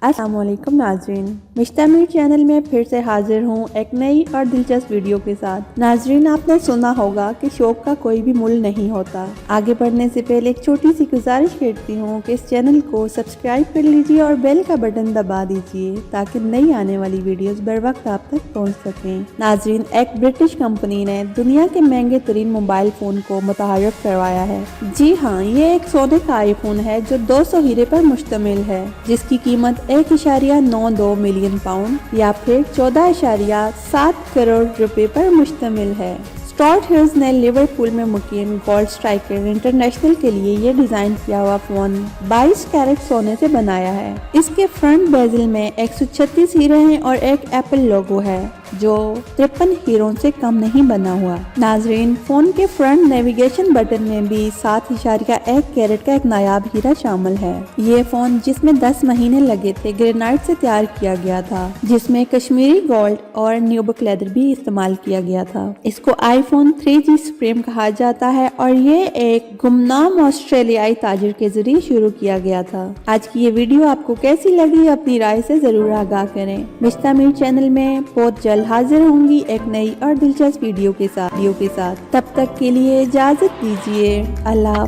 अस्सलाम वालेकुम नाजरीन, मिश्तामीर चैनल में फिर से हाजिर हूँ एक नई और दिलचस्प वीडियो के साथ। नाजरीन, आपने सुना होगा कि शौक का कोई भी मुल नहीं होता। आगे बढ़ने से पहले एक छोटी सी गुजारिश करती हूँ कि इस चैनल को सब्सक्राइब कर लीजिए और बेल का बटन दबा दीजिए ताकि नई आने वाली वीडियोस बर वक्त आप तक पहुँच सकें। नाजरीन, एक ब्रिटिश कंपनी ने दुनिया के महंगे तरीन मोबाइल फोन को मुतारफ करवाया है। जी हाँ, ये एक सोने का आईफोन है जो 200 हीरे पर मुश्तमिल है, जिसकी कीमत 1.92 मिलियन पाउंड या फिर 14.7 करोड़ रुपए पर मुश्तमिल है। स्टुअर्ट हिल्स ने लिवरपूल में मुकीम गोल्ड स्ट्राइकर इंटरनेशनल के लिए ये डिजाइन किया हुआ फोन 22 कैरेट सोने से बनाया है। इसके फ्रंट बेजल में 136 हीरे हैं और एक एप्पल लोगो है जो 53 हीरों से कम नहीं बना हुआ। नाजरीन, फोन के फ्रंट नेविगेशन बटन में भी 7.1 कैरेट का एक नायाब हीरा शामिल है। ये फोन, जिसमें 10 महीने लगे थे, ग्रेनाइट से तैयार किया गया था, जिसमें कश्मीरी गोल्ड और न्यूबक लेदर भी इस्तेमाल किया गया था। इसको आईफोन 3G सुप्रीम कहा जाता है और ये एक गुमनाम ऑस्ट्रेलियाई ताजिर के जरिए शुरू किया गया था। आज की ये वीडियो आपको कैसी लगी, अपनी राय से जरूर आगाह करें। मिश्तामीर चैनल में बहुत जल्द हाजिर होंगी एक नई और दिलचस्प वीडियो के साथ। तब तक के लिए इजाजत दीजिए। अल्लाह।